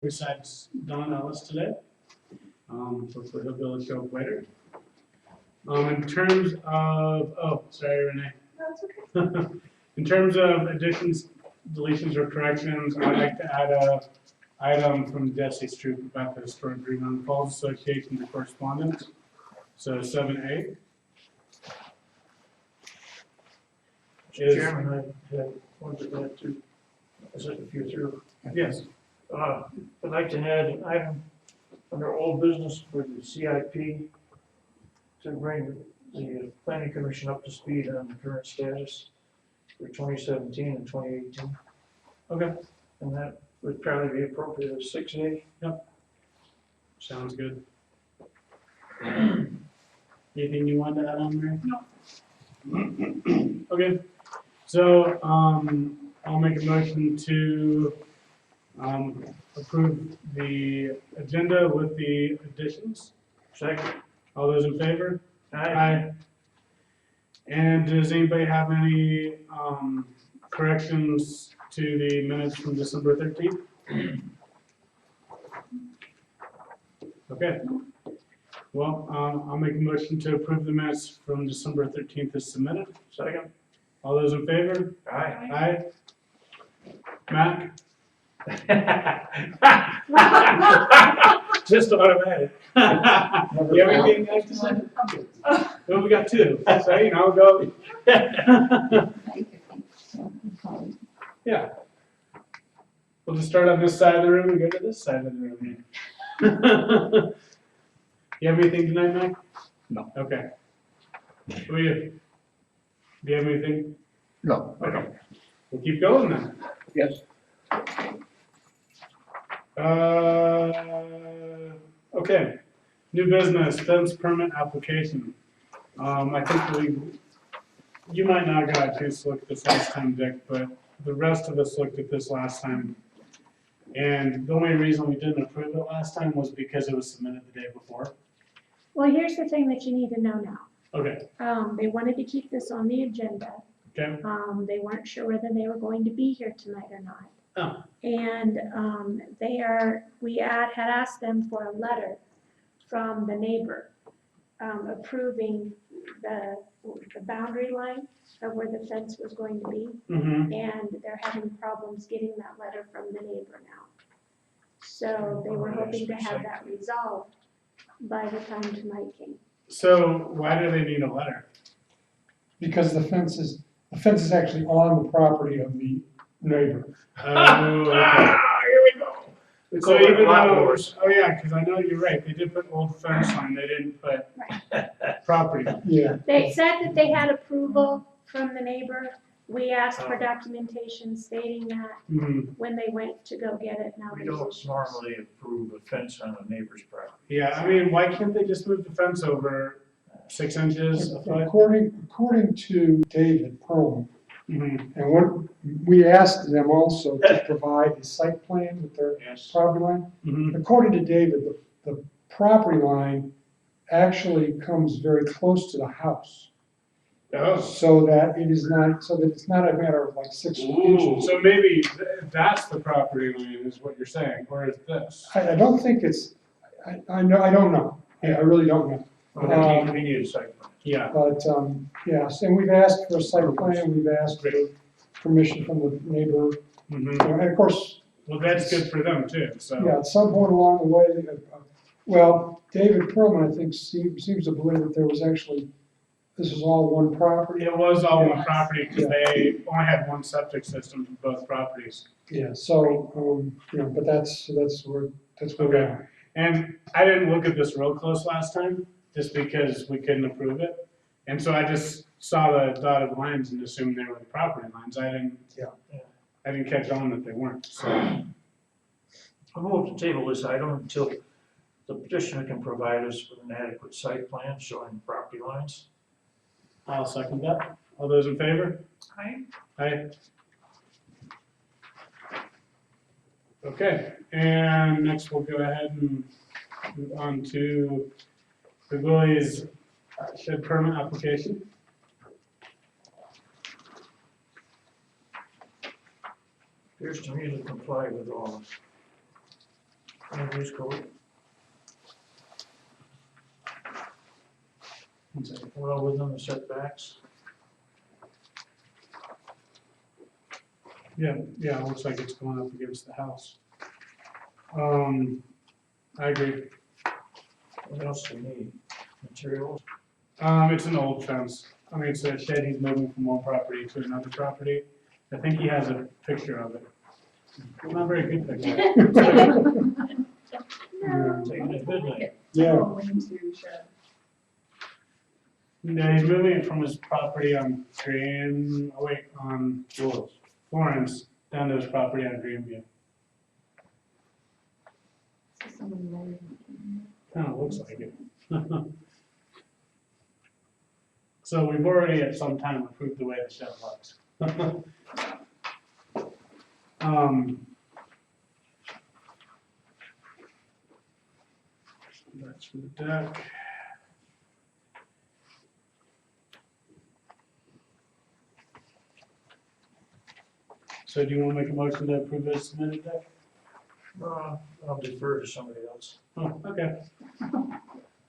besides Don Ellis today. Hopefully he'll be able to show up later. In terms of, oh, sorry, Renee. That's okay. In terms of additions, deletions, or corrections, I'd like to add a item from Jesse Stroop about the historic Greenland Falls Association to correspondence. So 7A. Mr. Chairman, I had wanted that to, as if you're through. Yes. I'd like to add an item under old business for the CIP to bring the planning commission up to speed on the current status for 2017 and 2018. Okay. And that would probably be appropriate as 6A. Sounds good. Anything you want to add on there? No. Okay. So, I'll make a motion to approve the agenda with the additions. Second. All those in favor? Aye. And does anybody have any corrections to the minutes from December 13th? Okay. Well, I'll make a motion to approve the minutes from December 13th as submitted. Second. All those in favor? Aye. Mac? Just automatic. You have anything else to say? Well, we got two, so, you know, go. Yeah. We'll just start on this side of the room and go to this side of the room. You have anything tonight, Mike? No. Okay. Who are you? Do you have anything? No. Okay. We'll keep going then. Yes. Okay. New business, fence permit application. I think you might not have got a chance to look at this last time, Dick, but the rest of us looked at this last time. And the only reason we didn't approve it last time was because it was submitted the day before. Well, here's the thing that you need to know now. Okay, They wanted to keep this on the agenda. okay. They weren't sure whether they were going to be here tonight or not. Oh, And we had asked them for a letter from the neighbor approving the boundary line of where the fence was going to be. mm-hmm. And they're having problems getting that letter from the neighbor now. So they were hoping to have that resolved by the time tonight came. So why do they need a letter? Because the fence is actually on the property of the neighbor. Oh, okay. Here we go. We So call it even lot though, wars. oh yeah, because I know you're right, they did put old fence line, they didn't put property. Yeah. They said that they had approval from the neighbor. We asked for documentation stating that Mhm. when they went to go get it. Now We there's don't issues. normally approve a fence on a neighbor's property. Yeah, I mean, why can't they just move the fence over 6 inches, a foot? According to David Perlman, Mhm. and what, we asked them also to provide a site plan with their Yes. property line. Mhm. According to David, the property line actually comes very close to the house. Oh. So that it's not a matter of like 6 Ooh, inches. so maybe that's the property line is what you're saying, or is this? I don't think it's, I don't know. I really don't know. We need a site plan. Yeah, But, yes, and we've asked for a site plan, we've asked for permission from the neighbor, mhm. and of course, Well, that's good for them too, so. yeah, at some point along the way, well, David Perlman, I think, seems to believe that there was actually, this is all one property. It was all one Yeah. property because they only had one septic system for both properties. Yeah, so, but that's where we're Okay. at. And I didn't look at this real close last time, just because we couldn't approve it. And so I just saw the dotted lines and assumed they were the property lines. I didn't catch on that they weren't, so. I'll move to table this item until the petitioner can provide us with an adequate site plan showing property lines. I'll second that. All those in favor? Aye. Aye. Okay, and next we'll go ahead and move on to the Willie's shed permit application. Appears to me to comply with all land use code. One second. Well within the setbacks. Yeah, it looks like it's going up against the house. I agree. What else do we need? Materials? It's an old fence. I mean, it's a shed he's moving from one property to another property. I think he has a picture of it. Not very good picture. No. Taking it midnight. Yeah, No, he's moving it from his property on on Florence down to his property on Greenview. Kinda looks like it. So we've already at some time approved the way the shed looks. That's for the deck. So do you want to make a motion to approve as submitted deck? I'll defer to somebody else. Oh, okay.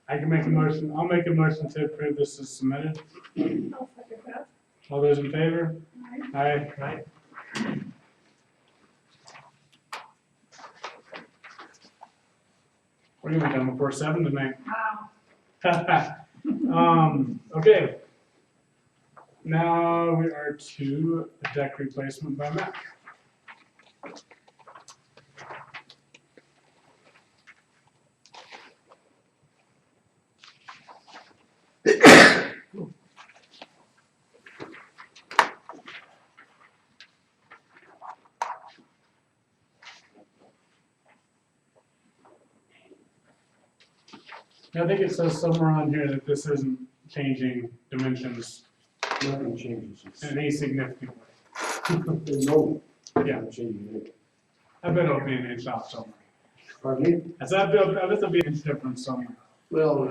I can make a motion, I'll make a motion to approve this as submitted. I'll second that. All those in favor? Aye. Right? What are you done before 7 tonight? Wow. Okay. Now we are to a deck replacement by Mac. I think it says somewhere on here that this isn't changing dimensions Nothing changes. in any significant way. No. Yeah. Not changing it. I bet it'll be an inch off somewhere. Pardon me? I said, I bet there'll be an inch difference somewhere. Well,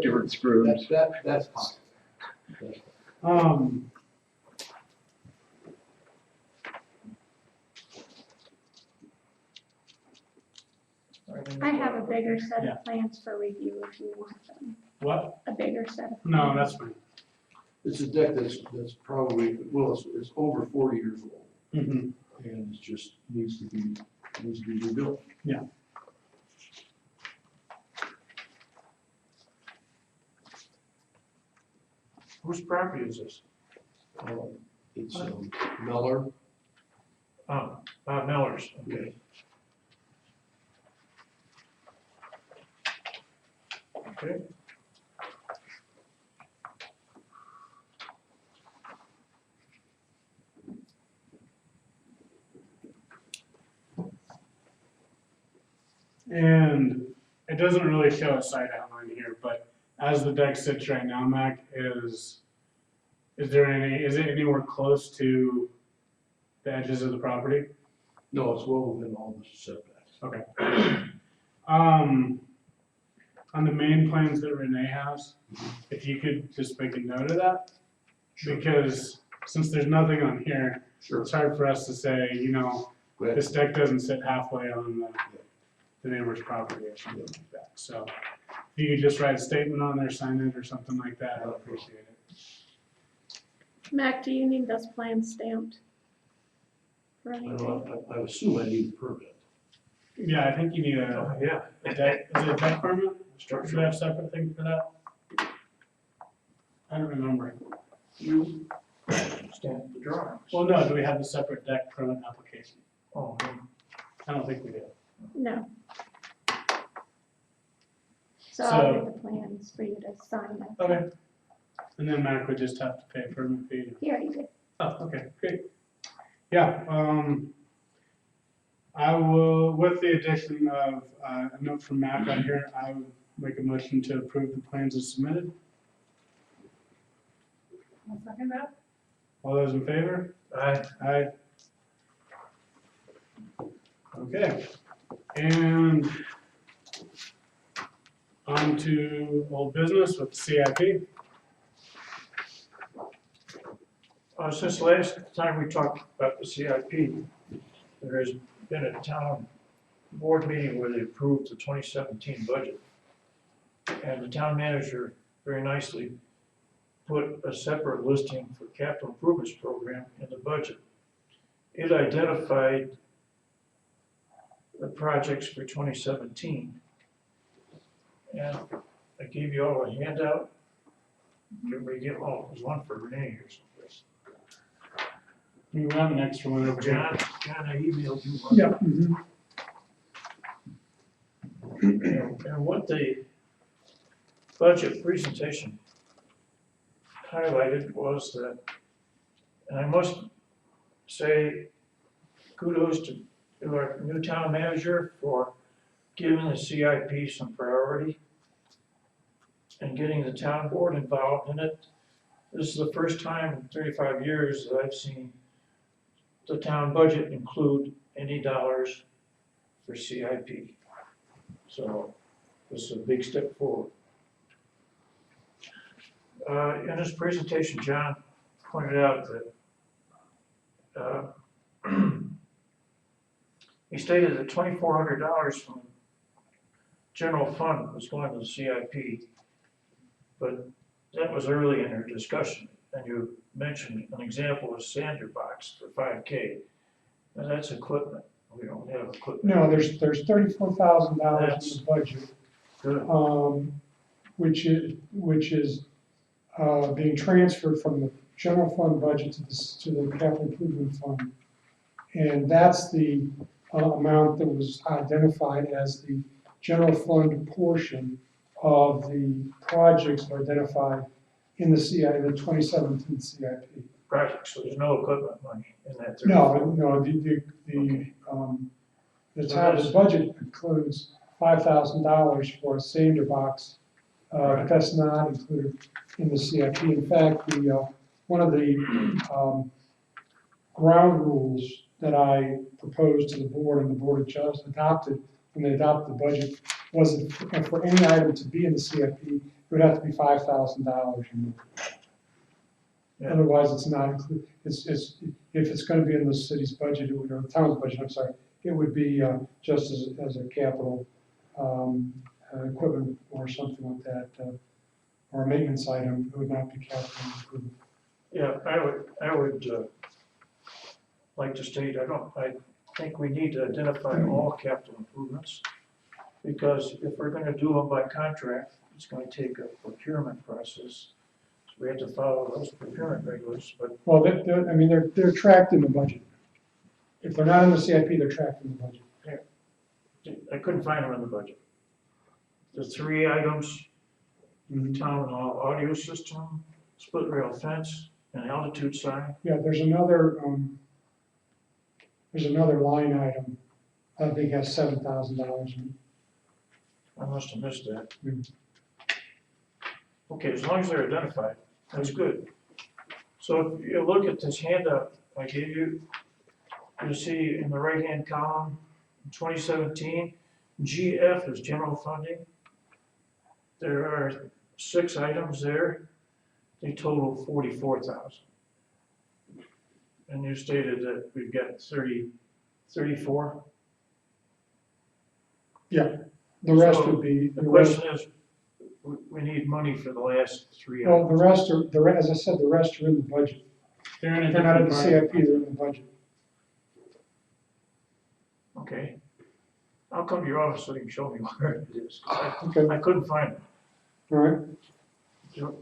Different screws. that's possible. That's I have a bigger set Yeah. of plans for review if you want them. What? A bigger set of. No, plans. that's fine. It's a deck that's probably, well, it's over 40 years old, Mhm. and it just needs to be rebuilt. Whose property is this? It's Miller. Miller's, okay. Okay. And it doesn't really show a site outline here, but as the deck sits right now, Mac, is it anywhere close to the edges of the property? No, it's well within all the setbacks. Okay. On the main plans that Renee has, if you could just make a note of that, because since there's nothing on here, Sure. it's hard for us to say, Go ahead. this deck doesn't sit halfway on the neighbor's property or something like that. So if you could just write a statement on there, sign it or something like that, I'd appreciate it. Mac, do you need those plans stamped? For anything? I assume I need a permit. Yeah, I think you need Oh, yeah. a deck, is it a deck permit? Should we Structure. have separate thing for that? I don't remember. You stamp the drawings. Well, no, do we have a separate deck permit application? Oh, I don't think we do. No. So I'll get the plans for you to sign. Okay. And then Mac would just have to pay a permit fee. He already did. Oh, okay, great. Yeah, I will, with the addition of a note from Mac on here, I would make a motion to approve the plans as submitted. I'll second that. All those in favor? Aye. Aye. Okay, and on to old business with CIP. Since last time we talked about the CIP, there has been a town board meeting where they approved the 2017 budget. And the town manager very nicely put a separate listing for capital improvements program in the budget. It identified the projects for 2017. And I gave you all a handout. Everybody get, oh, there's one for Renee here someplace. We have an extra one over here. John, I emailed you one. Yeah. Mhm. And what the budget presentation highlighted was that, and I must say kudos to our new town manager for giving the CIP some priority and getting the town board involved in it. This is the first time in 35 years that I've seen the town budget include any dollars for CIP. So this is a big step forward. In his presentation, John pointed out that he stated that $2,400 from general fund was going to the CIP, but that was early in your discussion, and you mentioned an example of sander box for 5K. Now that's equipment. We don't have equipment. No, there's $34,000 in the budget, Good. which is being transferred from the general fund budget to the capital improvement fund. And that's the amount that was identified as the general fund portion of the projects that are identified in the CIP, the 2017 CIP. Project, so there's no equipment money in that. No, the So town's that's- budget includes $5,000 for a sander box, but that's not included in the CIP. In fact, one of the ground rules that I proposed to the board and the board just adopted when they adopted the budget was that for any item to be in the CIP, it would have to be $5,000 or more. Yeah. Otherwise, it's not included. If it's going to be in the city's budget, or the town's budget, I'm sorry, it would be just as a capital equipment or something like that, or a maintenance item. It would not be capital improvement. Yeah, I would like to state, I think we need to identify all capital improvements, because if we're gonna do them by contract, it's gonna take a procurement process. So we have to follow those procurement regulations, but Well, they're tracked in the budget. If they're not in the CIP, they're tracked in the budget. I couldn't find them in the budget. The three items, town hall audio system, split rail fence, and altitude sign. Yeah, there's another line item, I think has $7,000 in I must have missed that. Mm. Okay, as long as they're identified, that's good. So if you look at this handout I gave you, you'll see in the right-hand column, in 2017, GF is general funding. There are 6 items there. They total 44,000. And you stated that we've got 34. Yeah, the rest So would be, The question is, we need money for the last 3 well, items. the rest as I said, the rest are in the budget. They're in a They're not in the different CIP, they're in the budget. Okay. I'll come to your office so you can show me where it is. 'Cause Okay, I couldn't find it. all right.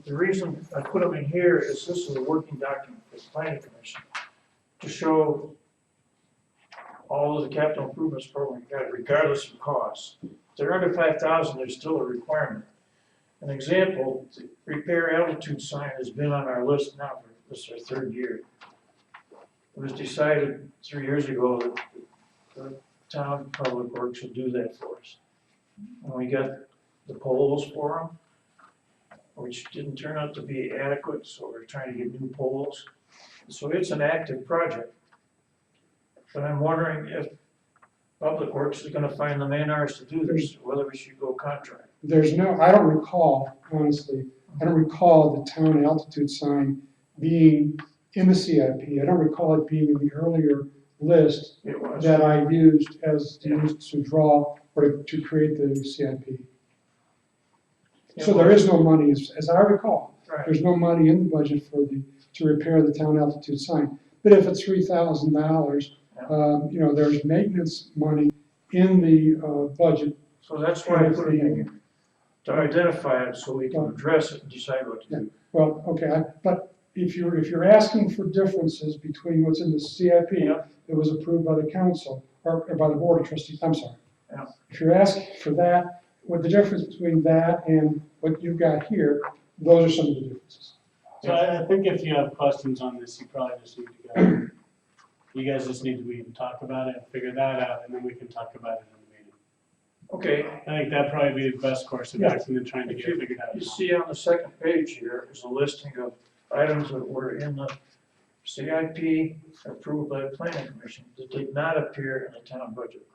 The reason I put them in here is this is a working document for the planning commission to show all of the capital improvements program, regardless of cost. If they're under 5,000, there's still a requirement. An example, the repair altitude sign has been on our list now for this is our 3rd year. It was decided 3 years ago that the town public works would do that for us. And we got the poles for them, which didn't turn out to be adequate, so we're trying to get new poles. So it's an active project. But I'm wondering if Public Works is gonna find the man hours to do this, whether we should go contract. I don't recall, honestly, I don't recall the town altitude sign being in the CIP. I don't recall it being in the earlier list It was. that I used to draw or to create the CIP. So there is no money, as I recall, Right. there's no money in the budget to repair the town altitude sign. But if it's $3,000, you know, there's maintenance money in the budget. So that's why I put it in here, to identify it so we can address it and decide what to do. Well, okay, but if you're asking for differences between what's in the CIP Yeah. that was approved by the council, or by the board of trustees, I'm sorry. Yeah. If you're asking for that, what the difference between that and what you've got here, those are some of the differences. So I think if you have questions on this, you probably just need to go. You guys just need to meet and talk about it, and figure that out, and then we can talk about it in the meeting. Okay, I think that'd probably be the best course of Yeah. action than trying to get it figured out. you see on the second page here is a listing of items that were in the CIP approved by the planning commission that did not appear in the town budget.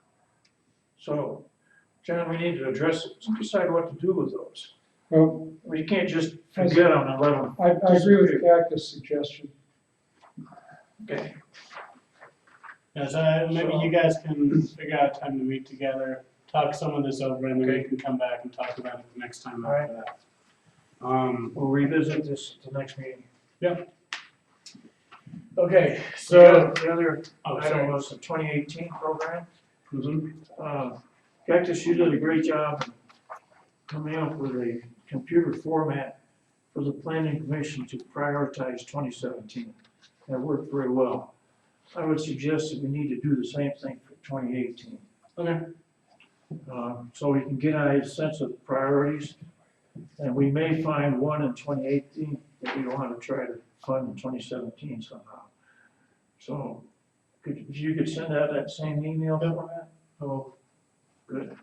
So, John, we need to address it, decide what to do with those. Well, We can't just forget them and let them, I agree with Cactus' suggestion. okay, Yeah, so maybe you guys can figure out a time to meet together, talk some of this over, and then we Okay. can come back and talk about it the next time All right. after that. we'll revisit this at the next meeting. Okay, So, so, the other oh, item sorry. was the 2018 program. Mhm. Cactus, you did a great job coming up with a computer format for the planning commission to prioritize 2017. That worked very well. I would suggest that we need to do the same thing for 2018. Okay. So we can get a sense of priorities. And we may find one in 2018 that we want to try to fund in 2017 somehow. So if you could send out that same email format? Oh, good.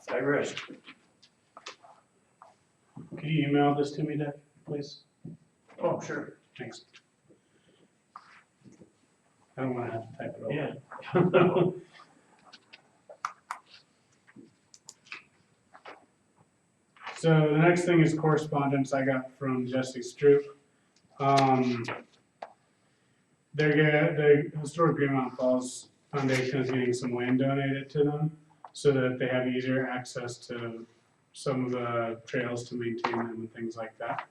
I rest. Can you email this to me, Dick, please? Oh, sure. Thanks. I don't wanna have to type it over. Yeah. So the next thing is correspondence I got from Jesse Stroop. The Historic Greenmount Falls Foundation is getting some land donated to them so that they have easier access to some of the trails to maintain them and things like that.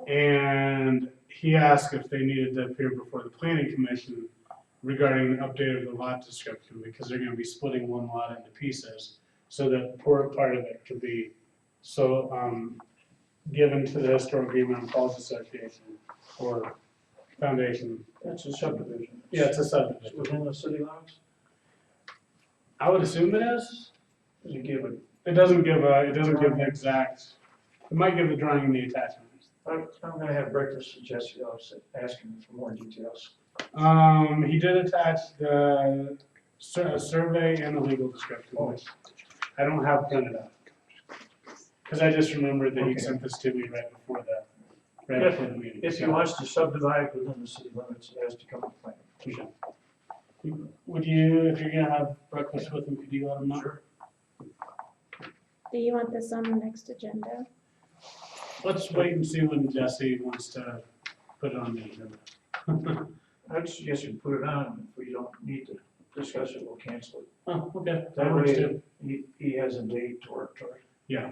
And he asked if they needed to appear before the planning commission regarding the update of the lot description, because they're gonna be splitting one lot into pieces. So that poor part of it could be, given to the Historic Greenmount Falls Association or Foundation. That's a subdivision. Yeah, it's a It's subdivision. within the city limits? I would assume it is. Does it give it? It doesn't give the exact, it might give the drawing the attachment. I'm gonna have breakfast with Jesse, I'll ask him for more details. He did attach the survey and the legal description, which I don't have printed out. Cause I just remembered that he Okay. sent this to me right before the meeting. If he So- wants to subdivide within the city limits, it has to come to plan. Would you, if you're gonna have breakfast with him, could you let him know? Sure. Do you want this on the next agenda? Let's wait and see when Jesse wants to put it on the agenda. I'd suggest you put it on, if we don't need to discuss it, we'll cancel it. Oh, okay, that That works way, too. he has a date to work toward. Yeah.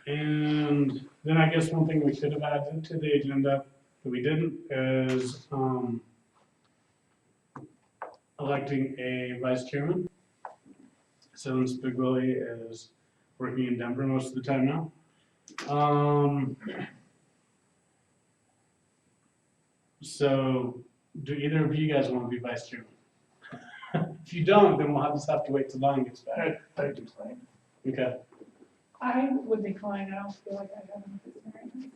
And then I guess one thing we should have added to the agenda that we didn't is, electing a vice chairman. Since Big Willie is working in Denver most of the time now. So, do either of you guys want to be vice chairman? If you don't, then we'll just have to wait till Don gets back. I decline. Okay. I would decline, I don't feel like I have enough experience.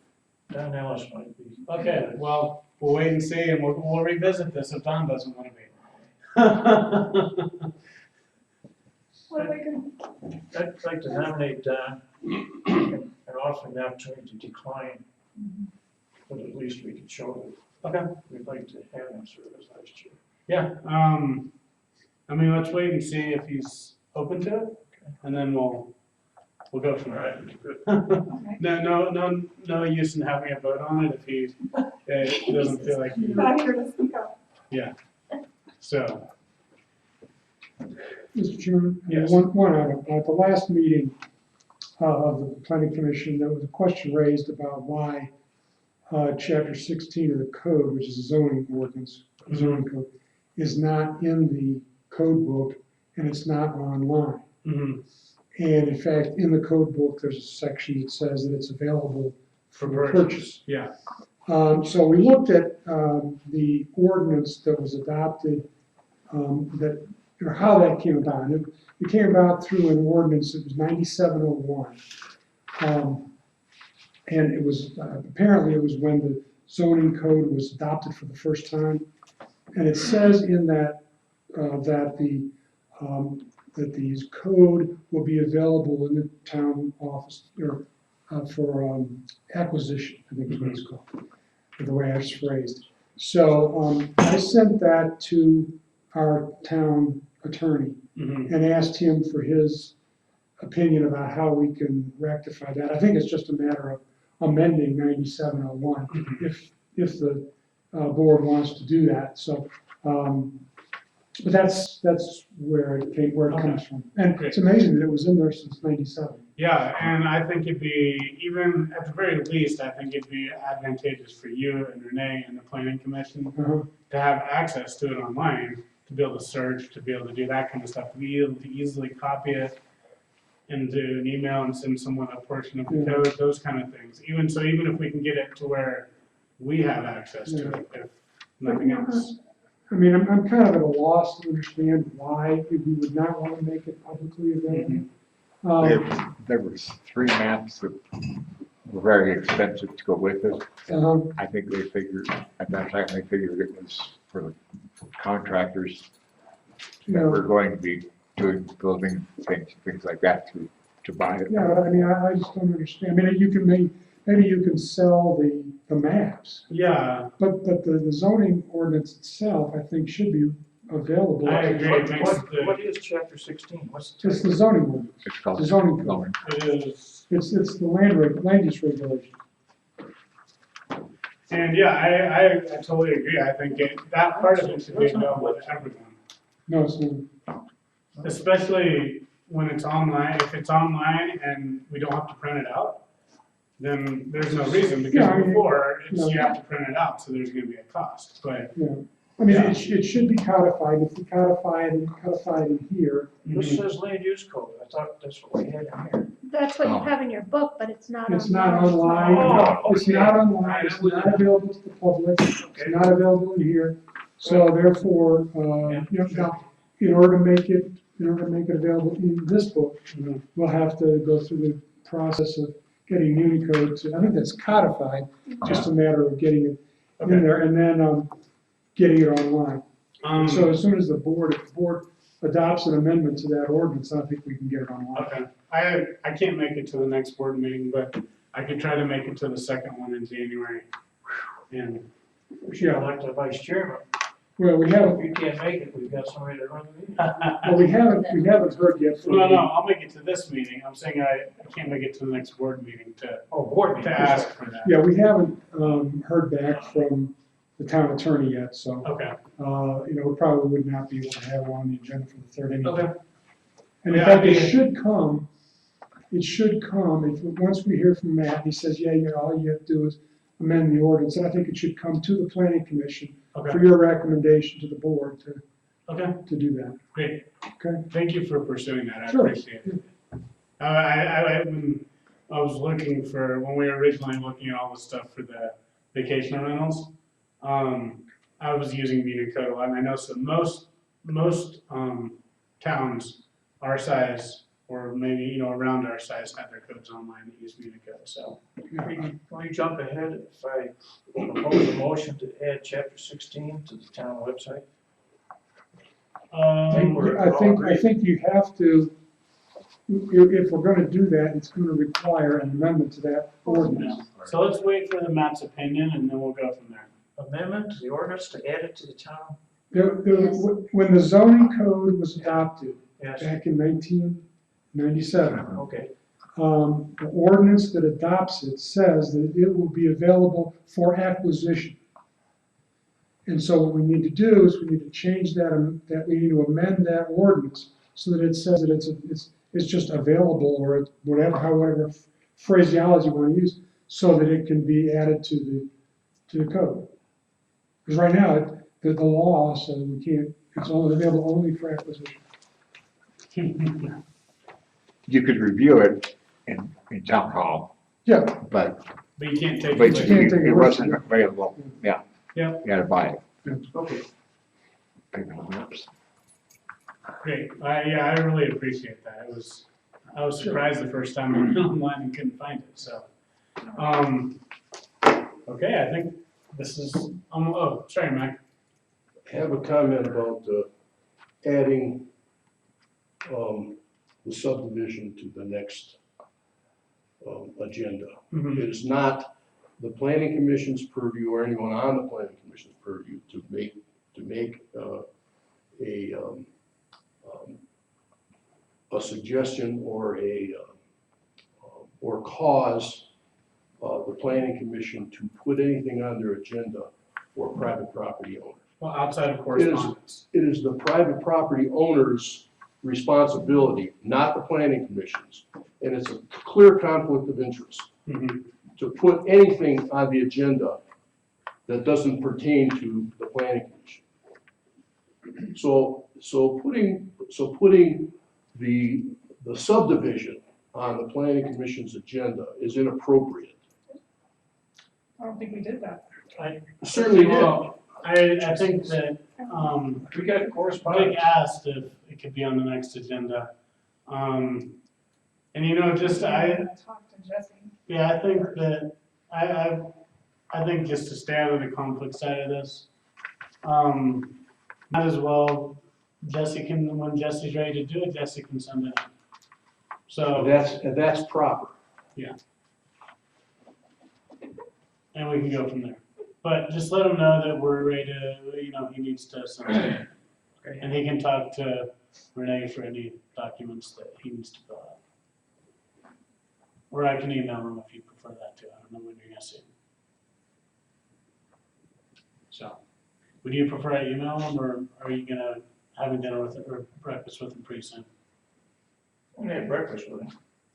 Don Ellis might be. Okay, well, we'll wait and see, and we'll revisit this if Don doesn't want to be. What we can, I'd like to nominate Don and offer the opportunity to decline, but at least we can show Okay. that we'd like to have him serve as vice chair. Yeah, I mean, let's wait and see if he's open to it, and then we'll we'll go from there. Okay. No use in having a vote on it if he doesn't feel like he, Not here to speak up. so, Mr. Chairman? Yes. One item, at the last meeting of the planning commission, there was a question raised about why chapter 16 of the code, which is a zoning ordinance, zoning code, is not in the code book and it's not online. mhm, And in fact, in the code book, there's a section that says that it's available for for purchase, purchase. yeah, So we looked at the ordinance that was adopted, or how that came about. And it came about through an ordinance, it was 9701. And it was, apparently it was when the zoning code was adopted for the first time. And it says in that, that the code will be available in the town office, or for acquisition, I think is what it's called, the way it's phrased. So I sent that to our town attorney mhm, and asked him for his opinion about how we can rectify that. I think it's just a matter of amending 9701 if the board wants to do that. So, but that's where it comes from. And Great. it's amazing that it was in there since 97. yeah, and I think it'd be, even at the very least, I think it'd be advantageous for you and Renee and the planning commission Uh-huh. to have access to it online, to be able to search, to be able to do that kind of stuff, to be able to easily copy it into an email and send someone a portion of the Yeah. code, those kind of things. Even if we can get it to where we have access to it, if nothing else. I mean, I'm kind of at a loss to understand why we would not want to make it publicly available. There was 3 maps that were very expensive to go with it. I think they figured, at that time, they figured it was for the contractors that were going to be doing building things like that to buy it. Yeah, but I mean, I just don't understand. I mean, you can maybe you can sell the maps, Yeah, but the zoning ordinance itself, I think, should be available. I agree. It makes the- What is chapter 16? What's the? It's the zoning ordinance, It's called the zoning code. zoning. it is. It's the land use regulation. And yeah, I totally agree. I think that part of it should be available to everyone. No, it's not. Especially when it's online. If it's online and we don't have to print it out, then there's no reason, Yeah, I because mean, before, it's, you yeah. have to print it out, so there's gonna be a cost, but. Yeah. I mean, Yeah. it should be codified. If we codify it in here, This says land use code. I thought that's what we had in here. That's what you Oh. have in your book, but it's not it's not online. online. Oh, It's okay. not online. It's not available to the public. It's Okay. not available in here. So therefore, now, in order to make it available in this book, Mhm. we'll have to go through the process of getting Unicode to, I think that's codified, just a matter of getting it Okay. in there and then, getting it online. So as soon as if the board adopts an amendment to that ordinance, I think we can get it online. Okay, I can't make it to the next board meeting, but I could try to make it to the second one in January. And, We should elect a vice chairman. Well, we If haven't, you can't make it, we've got somebody to run the meeting. well, we haven't heard yet from. no, I'll make it to this meeting. I'm saying I can't make it to the next board meeting to Oh, board meeting. ask for that. Yeah, we haven't, heard back from the town attorney yet, so, Okay, we probably would not be able to have it on the agenda for the third anyway. okay, And in Yeah, fact, I it mean- should come, once we hear from Matt, he says, yeah, all you have to do is amend the ordinance, and I think it should come to the planning commission for okay, your recommendation to the board okay, to do that, great. okay? Thank you for pursuing that. I Sure. appreciate it. When I was looking for, when we were originally looking at all the stuff for the vacation rentals, I was using Unicode a lot, and I know some most towns our size, or maybe, around our size, have their codes online that use Unicode, so. Can we jump ahead if I propose a motion to add chapter 16 to the town website? I think you have to, if we're gonna do that, it's gonna require an amendment to that ordinance. So let's wait for the Matt's opinion, and then we'll go from there. Amendment to the ordinance to add it to the town? When the zoning code was adopted Yes, back in 1997, okay. the ordinance that adopts it says that it will be available for acquisition. And so what we need to do is we need to change that we need to amend that ordinance so that it says that it's just available, or however phraseology you want to use, so that it can be added to the code. Because right now, the law says we can't, it's only available only for acquisition. You could review it in town hall, Yeah, but, But you can't take but it. you can't take it it with wasn't you. available, yeah. Yep. You gotta buy it. Okay. Great, yeah, I really appreciate that, I was surprised the first time I went online and couldn't find it, so. Okay, I think this is, oh, sorry, Mike. I have a comment about adding the subdivision to the next agenda. Mhm. It is not the planning commission's purview or anyone on the planning commission's purview to make a suggestion or cause the planning commission to put anything on their agenda for a private property owner. Well, outside of correspondence. It is the private property owner's responsibility, not the planning commission's. And it's a clear conflict of interest Mhm. to put anything on the agenda that doesn't pertain to the planning commission. So putting the subdivision on the planning commission's agenda is inappropriate. I don't think we did that. Certainly did. Well, I think that, We got Mike correspondence. asked if it could be on the next agenda. And just, Talk to Jesse. yeah, I think that, I think just to stay out of the conflict side of this, might as well, when Jesse's ready to do it, Jesse can send it. So, That's proper. and we can go from there. But just let him know that we're ready to, he needs to send it. And he can talk to Renee for any documents that he needs to fill out. Or I can email him if you prefer that too. I don't know when you're gonna see him. So, would you prefer I email him, or are you gonna have dinner with him or breakfast with him pretty soon? I'm gonna have breakfast with him.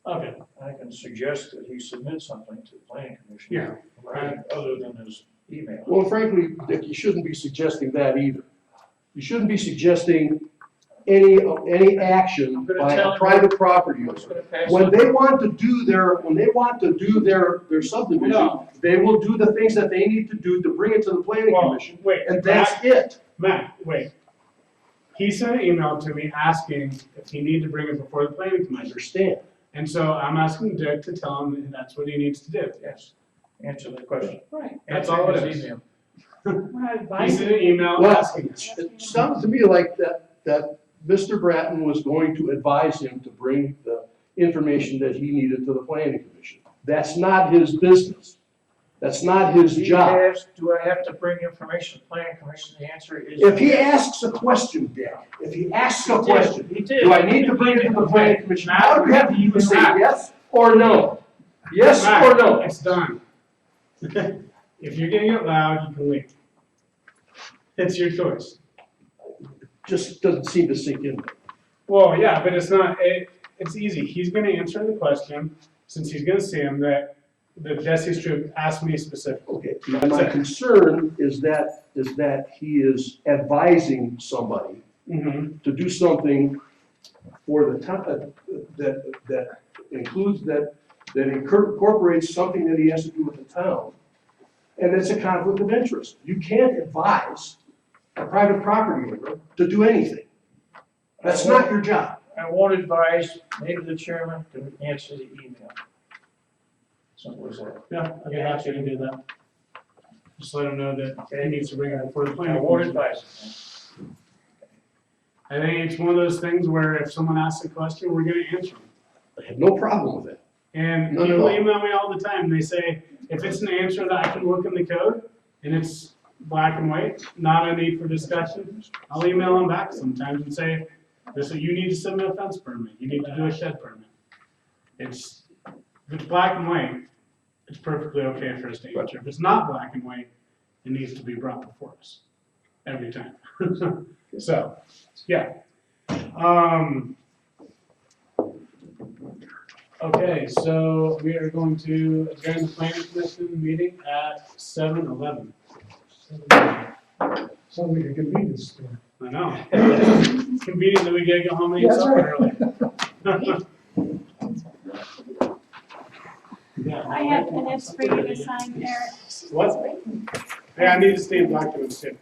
Okay, I can suggest that he submit something to the planning commission. Yeah. Right, other than his email. Well, frankly, Dick, you shouldn't be suggesting that either. You shouldn't be suggesting any action I'm gonna by tell a him private property I'm owner. just gonna pass When on- they want to do their subdivision, No. they will do the things that they need to do to bring it to the planning well, commission, wait, and that's it. Matt, wait. He sent an email to me asking if he needed to bring it before the planning I commission. understand. And so I'm asking Dick to tell him that that's what he needs to do. Yes, answer the question. Right. That's Answer all it his is. email. My He advice. sent an email Well, asking us. it sounds to me like that Mr. Bratton was going to advise him to bring the information that he needed to the planning commission. That's not his business. That's not his He job. asked, do I have to bring information to the planning commission? The answer is. If he yes. asks a question, Dick, if he asks He a did. question, He did. do I need to bring it to the planning commission? All you have to do is say Matt. yes or no. Yes Matt, or no. It's done. If you're getting it loud, you can leave. It's your choice. Just doesn't seem to sink in. Well, yeah, but it's not, it's easy. He's gonna answer the question, since he's gonna see him, that Jesse Stroop asked me specifically. Okay, my concern is that he is advising somebody Mm-hmm. to do something for the town, that includes, that incorporates something that he has to do with the town. And it's a conflict of interest. You can't advise a private property owner to do anything. That's not your job. I won't advise, maybe the chairman to answer the email. Simple as that. Yeah, I'd be happy to do that. Just let him know that he needs to bring it before the I planning. won't commission. advise him. I think it's one of those things where if someone asks a question, we're gonna answer them. I have no problem with that. And None at people all. email me all the time, they say, if it's an answer that I can look in the code, and it's black and white, not a need for discussion, I'll email them back sometimes and say, you need to submit a fence permit, you need to do a shed permit. If it's black and white, it's perfectly okay for us to answer. If it's not black and white, it needs to be brought before us every time. So, yeah. Okay, so we are going to adjourn the planning commission meeting at 7:11. Sounds like a convenience store. I know. It's convenient that we get to go home and eat Yeah, that's supper early. Yeah. I have minutes for you to sign, Eric. What? Yeah, I need to stamp documents too.